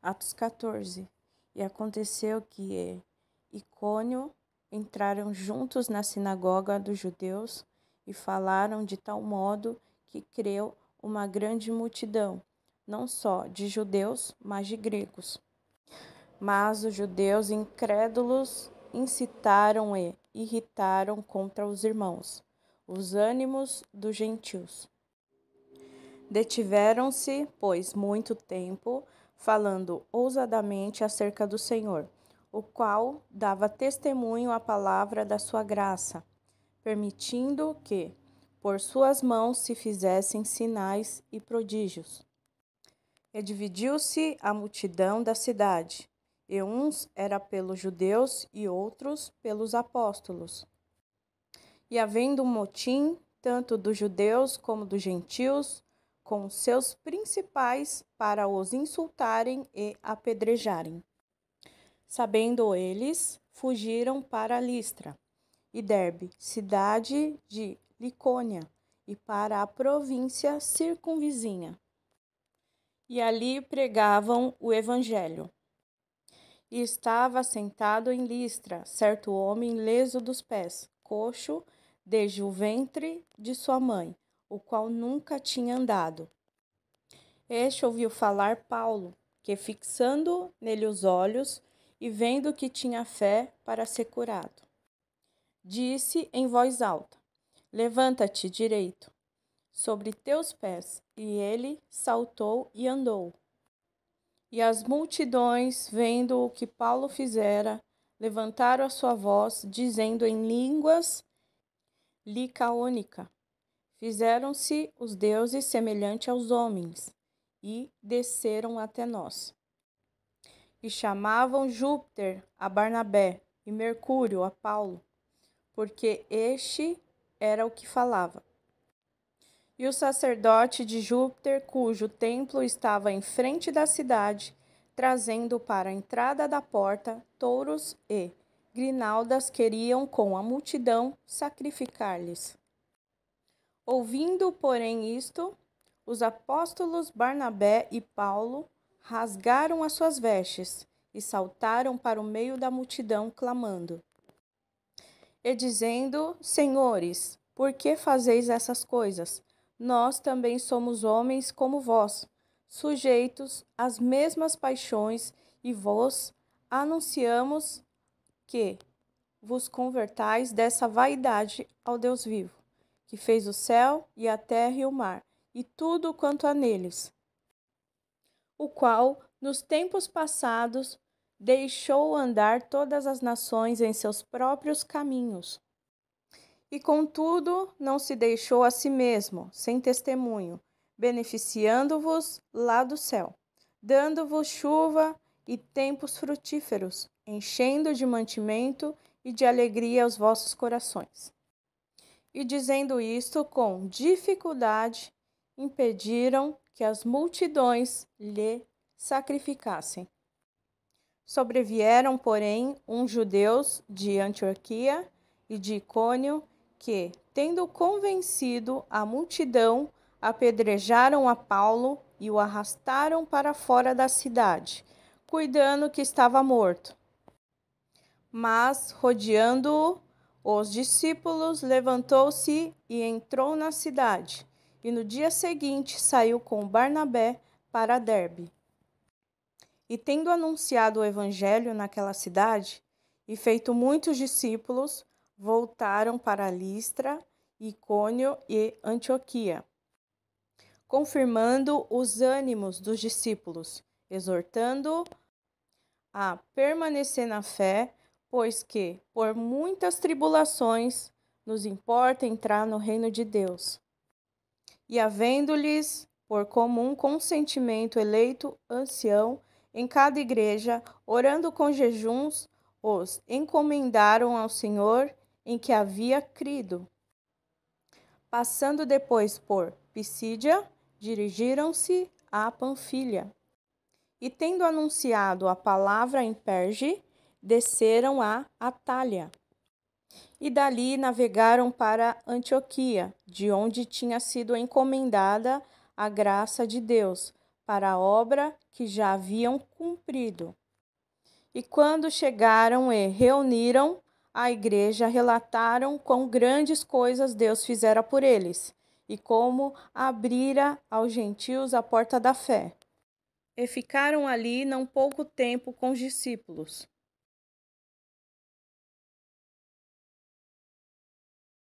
Atos 14. E aconteceu que Icônio entraram juntos na sinagoga dos judeus e falaram de tal modo que creu uma grande multidão, não só de judeus, mas de gregos. Mas os judeus incrédulos incitaram e irritaram contra os irmãos os ânimos dos gentios. Detiveram-se, pois, muito tempo, falando ousadamente acerca do Senhor, o qual dava testemunho à palavra da sua graça, permitindo que, por suas mãos, se fizessem sinais e prodígios. E dividiu-se a multidão da cidade, e uns era pelos judeus e outros pelos apóstolos. E havendo um motim, tanto dos judeus como dos gentios, com seus principais para os insultarem e apedrejarem. Sabendo eles, fugiram para Listra e Derbe, cidade de Licônia, e para a província circunvizinha. E ali pregavam o evangelho. E estava sentado em Listra certo homem leso dos pés, coxo, desde o ventre de sua mãe, o qual nunca tinha andado. Este ouviu falar Paulo, que fixando nele os olhos e vendo que tinha fé para ser curado, disse em voz alta: Levanta-te direito sobre teus pés. E ele saltou e andou. E as multidões, vendo o que Paulo fizera, levantaram a sua voz, dizendo em línguas licaônica: Fizeram-se os deuses semelhante aos homens, e desceram até nós. E chamavam Júpiter a Barnabé e Mercúrio a Paulo, porque este era o que falava. E o sacerdote de Júpiter, cujo templo estava em frente da cidade, trazendo para a entrada da porta touros e grinaldas, queriam com a multidão sacrificar-lhes. Ouvindo, porém, isto, os apóstolos Barnabé e Paulo rasgaram as suas vestes e saltaram para o meio da multidão, clamando e dizendo: Senhores, por que fazeis essas coisas? Nós também somos homens como vós, sujeitos às mesmas paixões, e vos anunciamos que vos convertais dessa vaidade ao Deus vivo, que fez o céu e a terra e o mar, e tudo quanto há neles, o qual, nos tempos passados, deixou andar todas as nações em seus próprios caminhos. E contudo não se deixou a si mesmo, sem testemunho, beneficiando-vos lá do céu, dando-vos chuva e tempos frutíferos, enchendo de mantimento e de alegria os vossos corações. E dizendo isto com dificuldade, impediram que as multidões lhe sacrificassem. Sobrevieram, porém, uns judeus de Antioquia e de Icônio, que, tendo convencido a multidão, apedrejaram a Paulo e o arrastaram para fora da cidade, cuidando que estava morto. Mas, rodeando-o, os discípulos, levantou-se e entrou na cidade, e no dia seguinte saiu com Barnabé para Derbe. E tendo anunciado o evangelho naquela cidade, e feito muitos discípulos, voltaram para Listra, Icônio e Antioquia, confirmando os ânimos dos discípulos, exortando a permanecer na fé, pois que, por muitas tribulações, nos importa entrar no reino de Deus. E havendo-lhes, por comum consentimento, eleito ancião em cada igreja, orando com jejuns, os encomendaram ao Senhor em que havia crido. Passando depois por Pisídia, dirigiram-se a Panfilha. E tendo anunciado a palavra em Perge, desceram a Atália. E dali navegaram para Antioquia, de onde tinha sido encomendada a graça de Deus para a obra que já haviam cumprido. E quando chegaram e reuniram a igreja, relataram quão grandes coisas Deus fizera por eles, e como abrira aos gentios a porta da fé. E ficaram ali não pouco tempo com os discípulos.